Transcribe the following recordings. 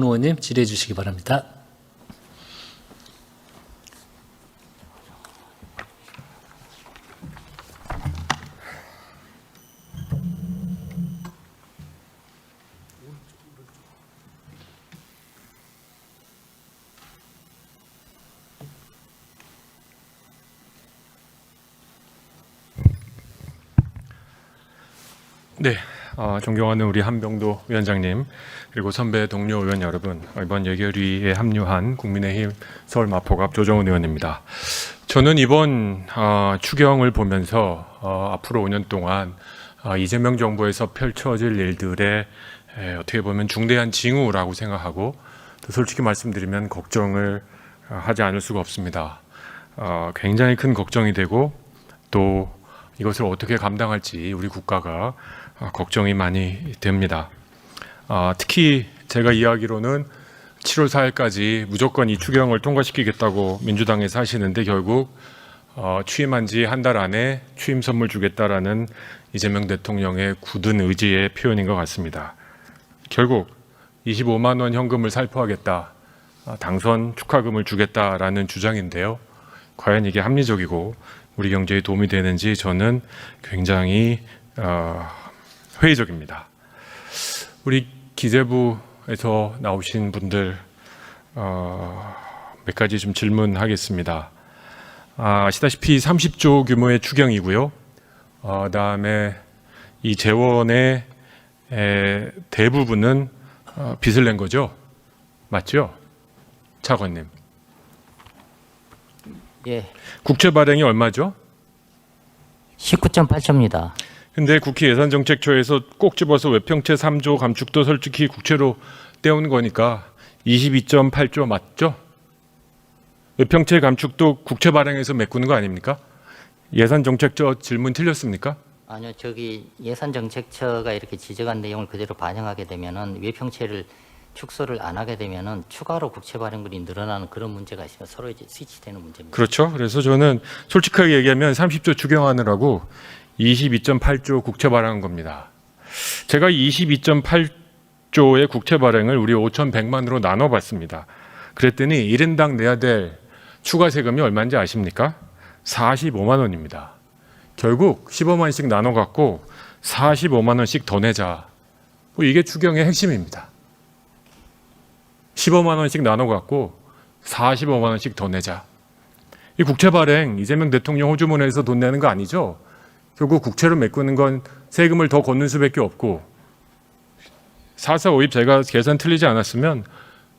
의원님 질의해 주시기 바랍니다. 네, 존경하는 우리 한병도 위원장님, 그리고 선배 동료 의원 여러분, 이번 예결위에 합류한 국민의힘 서울 마포갑 조정훈 의원입니다. 저는 이번 추경을 보면서 앞으로 5년 동안 이재명 정부에서 펼쳐질 일들의 어떻게 보면 중대한 징후라고 생각하고, 또 솔직히 말씀드리면 걱정을 하지 않을 수가 없습니다. 굉장히 큰 걱정이 되고, 또 이것을 어떻게 감당할지 우리 국가가 걱정이 많이 됩니다. 특히 제가 이야기로는 7월 4일까지 무조건 이 추경을 통과시키겠다고 민주당에서 하시는데, 결국 취임한 지 한 달 안에 취임 선물 주겠다라는 이재명 대통령의 굳은 의지의 표현인 것 같습니다. 결국 25만 원 현금을 살포하겠다, 당선 축하금을 주겠다라는 주장인데요. 과연 이게 합리적이고 우리 경제에 도움이 되는지 저는 굉장히 회의적입니다. 우리 기재부에서 나오신 분들 몇 가지 좀 질문하겠습니다. 아시다시피 30조 규모의 추경이고요. 그다음에 이 재원의 대부분은 빚을 낸 거죠. 맞죠? 차관님. 예. 국채 발행이 얼마죠? 19.8조입니다. 근데 국회 예산정책처에서 꼭 집어서 외평채 3조 감축도 솔직히 국채로 떼온 거니까 22.8조 맞죠? 외평채 감축도 국채 발행해서 메꾸는 거 아닙니까? 예산정책처 질문 틀렸습니까? 아니요, 저기 예산정책처가 이렇게 지적한 내용을 그대로 반영하게 되면은 외평채를 축소를 안 하게 되면은 추가로 국채 발행물이 늘어나는 그런 문제가 있으면 서로 이제 스위치되는 문제입니다. 그렇죠. 그래서 저는 솔직하게 얘기하면 30조 추경하느라고 22.8조 국채 발행한 겁니다. 제가 22.8조의 국채 발행을 우리 5,100만으로 나눠봤습니다. 그랬더니 1인당 내야 될 추가 세금이 얼마인지 아십니까? 45만 원입니다. 결국 15만씩 나눠갖고 45만 원씩 더 내자. 이게 추경의 핵심입니다. 15만 원씩 나눠갖고 45만 원씩 더 내자. 이 국채 발행 이재명 대통령 호주머니에서 돈 내는 거 아니죠? 결국 국채로 메꾸는 건 세금을 더 걷는 수밖에 없고, 4.4.5입 제가 계산 틀리지 않았으면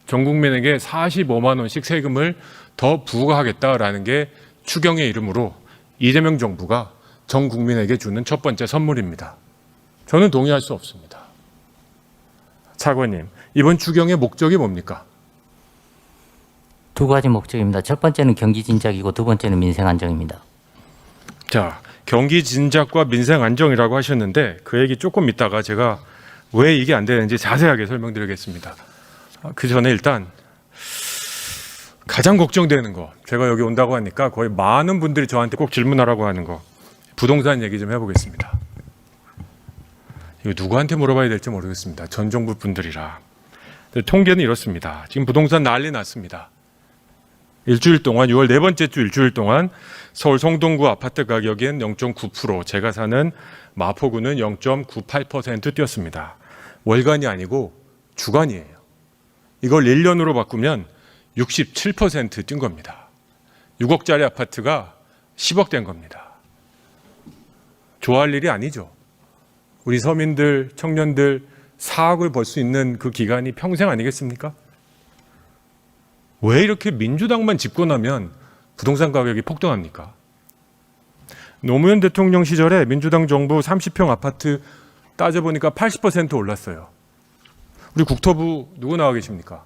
전 국민에게 45만 원씩 세금을 더 부과하겠다라는 게 추경의 이름으로 이재명 정부가 전 국민에게 주는 첫 번째 선물입니다. 저는 동의할 수 없습니다. 차관님, 이번 추경의 목적이 뭡니까? 두 가지 목적입니다. 첫 번째는 경기 진작이고 두 번째는 민생 안정입니다. 자, 경기 진작과 민생 안정이라고 하셨는데 그 얘기 조금 이따가 제가 왜 이게 안 되는지 자세하게 설명드리겠습니다. 그 전에 일단 가장 걱정되는 거, 제가 여기 온다고 하니까 거의 많은 분들이 저한테 꼭 질문하라고 하는 거, 부동산 얘기 좀 해보겠습니다. 이거 누구한테 물어봐야 될지 모르겠습니다. 전 정부 분들이라. 통계는 이렇습니다. 지금 부동산 난리 났습니다. 일주일 동안 6월 네 번째 주 일주일 동안 서울 성동구 아파트 가격은 0.9%, 제가 사는 마포구는 0.98% 뛰었습니다. 월간이 아니고 주간이에요. 이걸 1년으로 바꾸면 67% 뛴 겁니다. 6억짜리 아파트가 10억 된 겁니다. 좋아할 일이 아니죠. 우리 서민들, 청년들 4억을 벌 수 있는 그 기간이 평생 아니겠습니까? 왜 이렇게 민주당만 집권하면 부동산 가격이 폭등합니까? 노무현 대통령 시절에 민주당 정부 30평 아파트 따져보니까 80% 올랐어요. 우리 국토부 누구 나와 계십니까?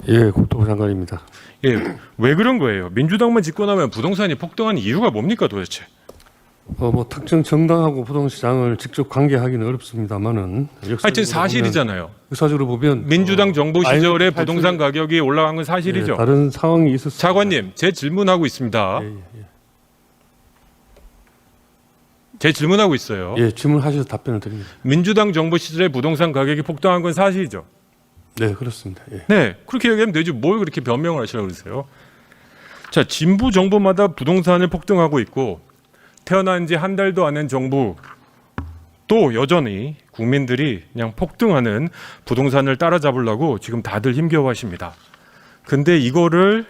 예, 국토부 장관입니다. 예, 왜 그런 거예요? 민주당만 집권하면 부동산이 폭등하는 이유가 뭡니까 도대체? 뭐 특정 정당하고 부동시장을 직접 관계하기는 어렵습니다만은 하여튼 사실이잖아요. 역사적으로 보면 민주당 정부 시절에 IMF 부동산 가격이 올라간 건 사실이죠. 예, 다른 상황이 있었습니다. 차관님, 제 질문하고 있습니다. 예, 제 질문하고 있어요. 예, 질문하셔서 답변을 드립니다. 민주당 정부 시절에 부동산 가격이 폭등한 건 사실이죠. 네, 그렇습니다. 예. 네, 그렇게 얘기하면 되지 뭘 그렇게 변명을 하시라고 그러세요? 자, 진보 정부마다 부동산을 폭등하고 있고 태어난 지 한 달도 안 된 정부 또 여전히 국민들이 그냥 폭등하는 부동산을 따라잡으려고 지금 다들 힘겨워하십니다. 근데 이거를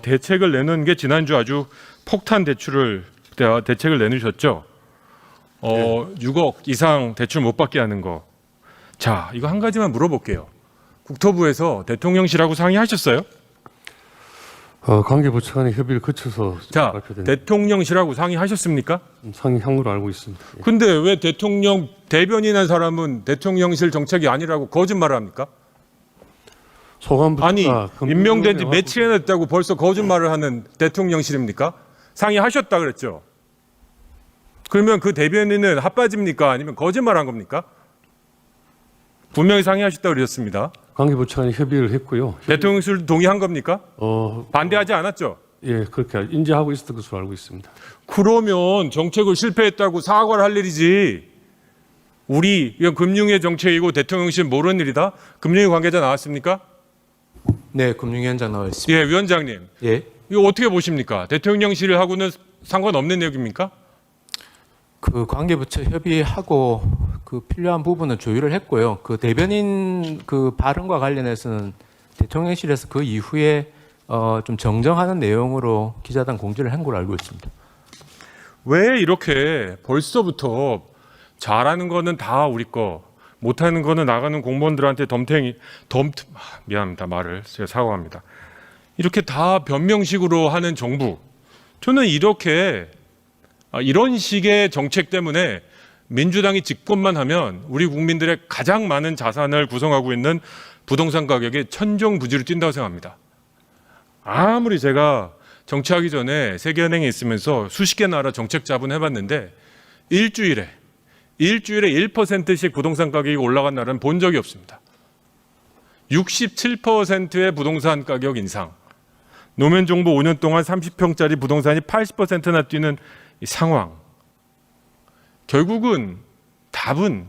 대책을 내는 게 지난주 아주 폭탄 대책을 내놓으셨죠. 6억 이상 대출 못 받게 하는 거. 자, 이거 한 가지만 물어볼게요. 국토부에서 대통령실하고 상의하셨어요? 관계부처 간의 협의를 거쳐서 자, 발표된 대통령실하고 상의하셨습니까? 상의향으로 알고 있습니다. 예. 근데 왜 대통령 대변인한 사람은 대통령실 정책이 아니라고 거짓말을 합니까? 소관부처가 아니, 임명된 지 금융위원회와 며칠이나 됐다고 벌써 거짓말을 하는 대통령실입니까? 상의하셨다 그랬죠. 그러면 그 대변인은 핫바지입니까? 아니면 거짓말한 겁니까? 분명히 상의하셨다 그러셨습니다. 관계부처 간의 협의를 했고요. 대통령실 동의한 겁니까? 반대하지 않았죠? 예, 그렇게 인지하고 있었던 것으로 알고 있습니다. 그러면 정책을 실패했다고 사과를 할 일이지. 우리 이건 금융의 정책이고 대통령실 모르는 일이다. 금융위 관계자 나왔습니까? 네, 금융위원장 나와 있습니다. 예, 위원장님. 예, 이거 어떻게 보십니까? 대통령실하고는 상관없는 내용입니까? 그 관계부처 협의하고 그 필요한 부분은 조율을 했고요. 그 대변인 그 발언과 관련해서는 대통령실에서 그 이후에 좀 정정하는 내용으로 기자단 공지를 한 걸로 알고 있습니다. 왜 이렇게 벌써부터 잘하는 거는 다 우리 거, 못하는 거는 나가는 공무원들한테 미안합니다. 말을 제가 사과합니다. 이렇게 다 변명식으로 하는 정부. 저는 이런 식의 정책 때문에 민주당이 집권만 하면 우리 국민들의 가장 많은 자산을 구성하고 있는 부동산 가격이 천정부지로 뛴다고 생각합니다. 아무리 제가 정치하기 전에 세계은행에 있으면서 수십 개 나라 정책 자문 해봤는데 일주일에 1%씩 부동산 가격이 올라간 나라는 본 적이 없습니다. 67%의 부동산 가격 인상. 노무현 정부 5년 동안 30평짜리 부동산이 80%나 뛰는 이 상황. 결국은 답은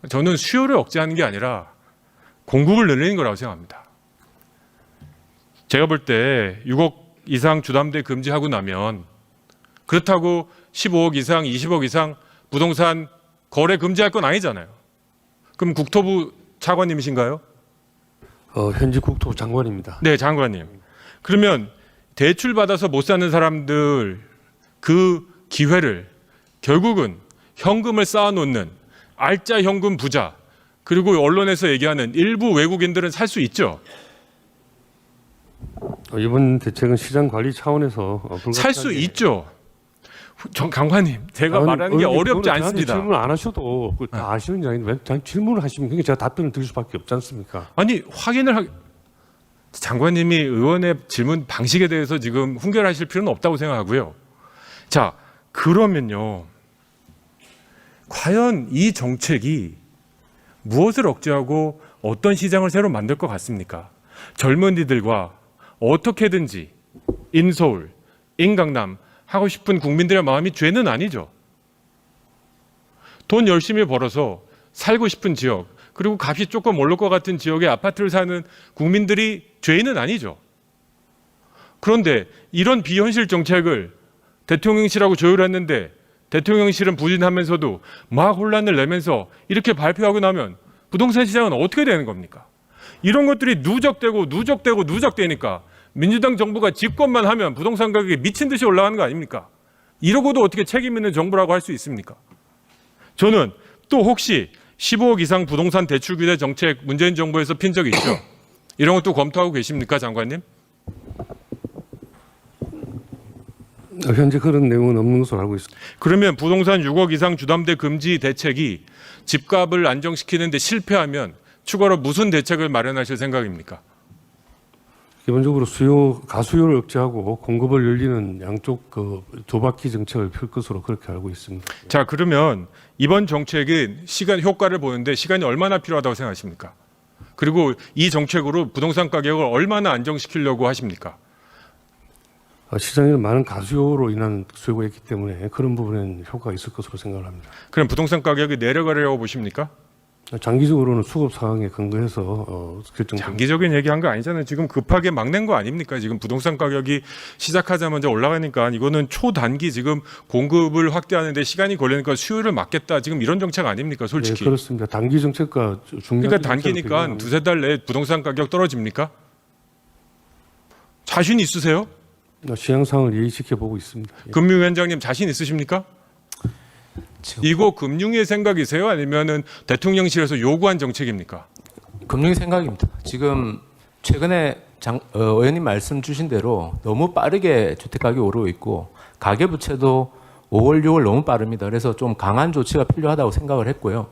저는 수요를 억제하는 게 아니라 공급을 늘리는 거라고 생각합니다. 제가 볼 때 6억 이상 주담대 금지하고 나면 그렇다고 15억 이상, 20억 이상 부동산 거래 금지할 건 아니잖아요. 그럼 국토부 차관님이신가요? 현직 국토부 장관입니다. 네, 장관님. 그러면 대출 받아서 못 사는 사람들 그 기회를 결국은 현금을 쌓아놓는 알짜 현금 부자 그리고 언론에서 얘기하는 일부 외국인들은 살 수 있죠. 이번 대책은 시장 관리 차원에서 살 수 있죠. 장관님, 제가 말하는 게 어렵지 않습니다. 질문 안 하셔도 다 아시는 게 아닌데 왜 질문을 하시면 그게 제가 답변을 드릴 수밖에 없지 않습니까? 아니 장관님이 의원의 질문 방식에 대해서 지금 훈계하실 필요는 없다고 생각하고요. 자, 그러면요. 과연 이 정책이 무엇을 억제하고 어떤 시장을 새로 만들 것 같습니까? 젊은이들과 어떻게든지 인서울, 인강남 하고 싶은 국민들의 마음이 죄는 아니죠. 돈 열심히 벌어서 살고 싶은 지역, 그리고 값이 조금 오를 것 같은 지역에 아파트를 사는 국민들이 죄인은 아니죠. 그런데 이런 비현실 정책을 대통령실하고 조율했는데 대통령실은 부진하면서도 막 혼란을 내면서 이렇게 발표하고 나면 부동산 시장은 어떻게 되는 겁니까? 이런 것들이 누적되니까 민주당 정부가 집권만 하면 부동산 가격이 미친 듯이 올라가는 거 아닙니까? 이러고도 어떻게 책임 있는 정부라고 할 수 있습니까? 저는 또 혹시 15억 이상 부동산 대출 규제 정책 문재인 정부에서 핀 적이 있죠? 이런 것도 검토하고 계십니까, 장관님? 현재 그런 내용은 없는 것으로 알고 있습니다. 그러면 부동산 6억 이상 주담대 금지 대책이 집값을 안정시키는데 실패하면 추가로 무슨 대책을 마련하실 생각입니까? 기본적으로 가수요를 억제하고 공급을 열리는 양쪽 그 두 바퀴 정책을 펼 것으로 그렇게 알고 있습니다. 자, 그러면 이번 정책은 시간 효과를 보는데 시간이 얼마나 필요하다고 생각하십니까? 그리고 이 정책으로 부동산 가격을 얼마나 안정시키려고 하십니까? 시장에는 많은 가수요로 인한 수요가 있기 때문에 그런 부분에는 효과가 있을 것으로 생각을 합니다. 그럼 부동산 가격이 내려가려고 보십니까? 장기적으로는 수급 상황에 근거해서 결정. 장기적인 얘기한 거 아니잖아요. 지금 급하게 막 낸 거 아닙니까? 지금 부동산 가격이 시작하자마자 올라가니까 이거는 초단기 지금 공급을 확대하는데 시간이 걸리니까 수요를 막겠다. 지금 이런 정책 아닙니까? 솔직히. 네, 그렇습니다. 단기 정책과 중장기 그러니까 단기니까 정책을 두세 달 내에 부동산 가격 떨어집니까? 자신 있으세요? 시장 상황을 예의지켜 보고 있습니다. 예. 금융위원장님 자신 있으십니까? 이거 금융의 생각이세요? 아니면은 대통령실에서 요구한 정책입니까? 금융의 생각입니다. 지금 최근에 의원님 말씀 주신 대로 너무 빠르게 주택가격이 오르고 있고 가계부채도 5월, 6월 너무 빠릅니다. 그래서 좀 강한 조치가 필요하다고 생각을 했고요.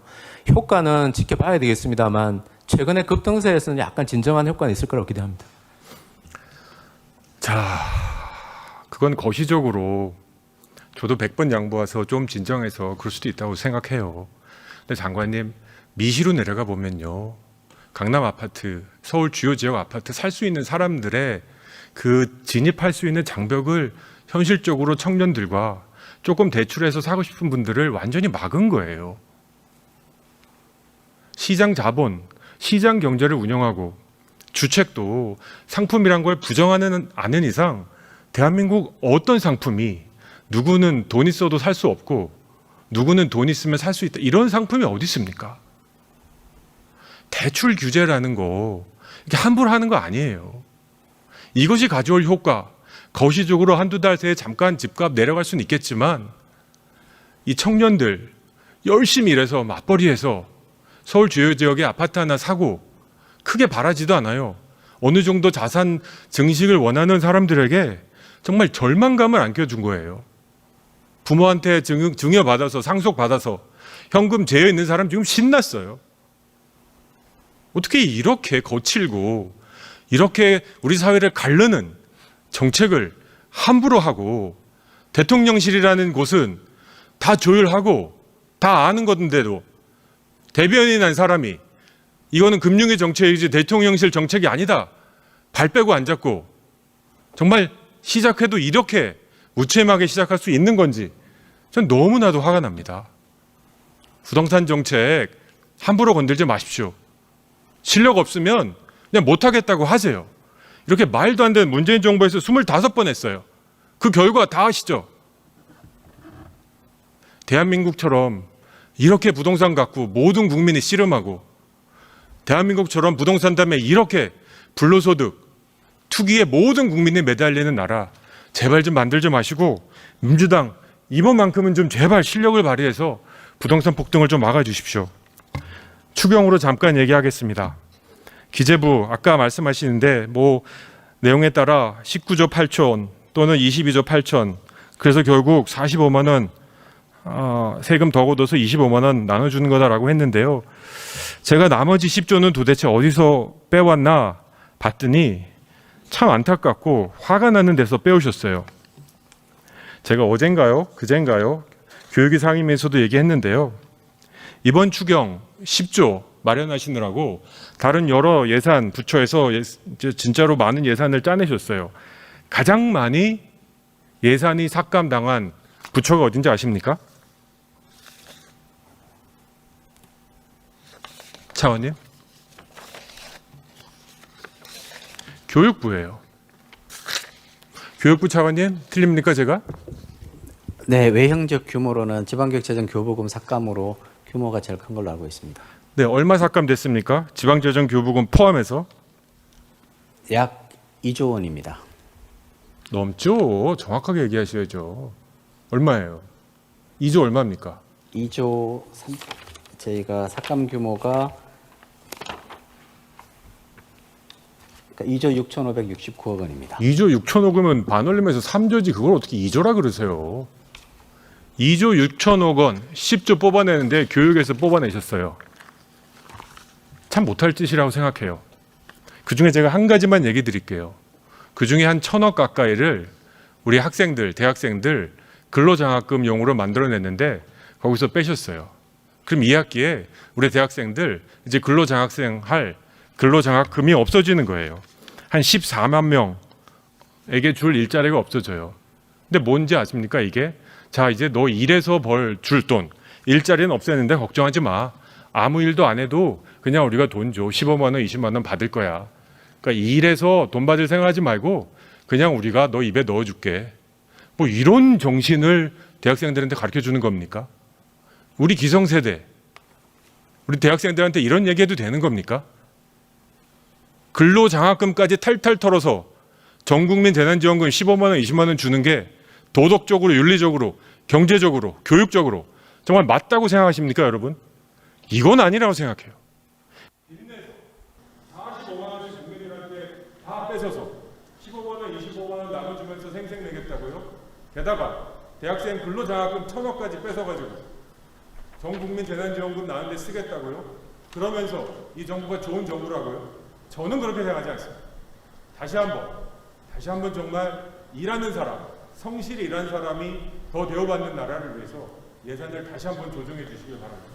효과는 지켜봐야 되겠습니다만 최근에 급등세에서는 약간 진정한 효과는 있을 거라고 기대합니다. 자, 그건 거시적으로 저도 100번 양보해서 좀 진정해서 그럴 수도 있다고 생각해요. 근데 장관님, 미시로 내려가 보면요. 강남 아파트, 서울 주요 지역 아파트 살 수 있는 사람들의 그 진입할 수 있는 장벽을 현실적으로 청년들과 조금 대출해서 사고 싶은 분들을 완전히 막은 거예요. 시장 자본, 시장 경제를 운영하고 주택도 상품이란 걸 부정하는 않은 이상 대한민국 어떤 상품이 누구는 돈 있어도 살 수 없고 누구는 돈 있으면 살 수 있다. 이런 상품이 어디 있습니까? 대출 규제라는 거 이게 함부로 하는 거 아니에요. 이것이 가져올 효과, 거시적으로 한두 달 새에 잠깐 집값 내려갈 수는 있겠지만 이 청년들 열심히 일해서 맞벌이해서 서울 주요 지역에 아파트 하나 사고 크게 바라지도 않아요. 어느 정도 자산 증식을 원하는 사람들에게 정말 절망감을 안겨준 거예요. 부모한테 증여받아서 상속받아서 현금 제어 있는 사람 지금 신났어요. 어떻게 이렇게 거칠고 이렇게 우리 사회를 가르는 정책을 함부로 하고 대통령실이라는 곳은 다 조율하고 다 아는 건데도 대변인 한 사람이 이거는 금융의 정책이지 대통령실 정책이 아니다. 발 빼고 앉았고 정말 시작해도 이렇게 무책임하게 시작할 수 있는 건지 전 너무나도 화가 납니다. 부동산 정책 함부로 건들지 마십시오. 실력 없으면 그냥 못하겠다고 하세요. 이렇게 말도 안 되는 문재인 정부에서 25번 했어요. 그 결과 다 아시죠? 대한민국처럼 이렇게 부동산 갖고 모든 국민이 씨름하고 대한민국처럼 부동산 때문에 이렇게 불로소득, 투기에 모든 국민이 매달리는 나라 제발 좀 만들지 마시고 민주당 이번만큼은 좀 제발 실력을 발휘해서 부동산 폭등을 좀 막아주십시오. 추경으로 잠깐 얘기하겠습니다. 기재부 아까 말씀하시는데 뭐 내용에 따라 19조 8천 또는 22조 8천 그래서 결국 45만 원 세금 더 걷어서 25만 원 나눠주는 거다라고 했는데요. 제가 나머지 10조는 도대체 어디서 빼왔나 봤더니 참 안타깝고 화가 나는 데서 빼오셨어요. 제가 어젠가요? 그젠가요? 교육위 상임위에서도 얘기했는데요. 이번 추경 10조 마련하시느라고 다른 여러 예산 부처에서 진짜로 많은 예산을 짜내셨어요. 가장 많이 예산이 삭감당한 부처가 어딘지 아십니까? 차관님? 교육부예요. 교육부 차관님 틀립니까 제가? 네, 외형적 규모로는 지방교육재정교부금 삭감으로 규모가 제일 큰 걸로 알고 있습니다. 네, 얼마 삭감됐습니까? 지방재정교부금 포함해서? 약 2조 원입니다. 넘죠. 정확하게 얘기하셔야죠. 얼마예요? 2조 얼마입니까? 2조 저희가 삭감 규모가 2조 6,569억 원입니다. 2조 6천억이면 반올림해서 3조지 그걸 어떻게 2조라 그러세요? 2조 6천억 원 10조 뽑아내는데 교육에서 뽑아내셨어요. 참 못할 짓이라고 생각해요. 그중에 제가 한 가지만 얘기 드릴게요. 그중에 한 1,000억 가까이를 우리 학생들, 대학생들 근로장학금용으로 만들어냈는데 거기서 빼셨어요. 그럼 2학기에 우리 대학생들 이제 근로장학생 할 근로장학금이 없어지는 거예요. 한 14만 명에게 줄 일자리가 없어져요. 근데 뭔지 아십니까 이게? 자 이제 너 일해서 벌 줄 돈 일자리는 없애는데 걱정하지 마. 아무 일도 안 해도 그냥 우리가 돈 줘. 15만 원, 20만 원 받을 거야. 그러니까 일해서 돈 받을 생각하지 말고 그냥 우리가 너 입에 넣어줄게. 뭐 이런 정신을 대학생들한테 가르쳐 주는 겁니까? 우리 기성세대, 우리 대학생들한테 이런 얘기해도 되는 겁니까? 근로장학금까지 탈탈 털어서 전국민 재난지원금 15만 원, 20만 원 주는 게 도덕적으로, 윤리적으로, 경제적으로, 교육적으로 정말 맞다고 생각하십니까, 여러분? 이건 아니라고 생각해요. 빚내서 45만 원씩 국민들한테 다 뺏어서 15만 원, 25만 원 나눠주면서 생색 내겠다고요? 게다가 대학생 근로장학금 1,000억까지 뺏어가지고 전 국민 재난지원금 나는데 쓰겠다고요? 그러면서 이 정부가 좋은 정부라고요? 저는 그렇게 생각하지 않습니다. 다시 한번 정말 일하는 사람, 성실히 일하는 사람이 더 대우받는 나라를 위해서 예산을 다시 한번 조정해 주시길 바랍니다.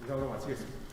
이상으로 마치겠습니다.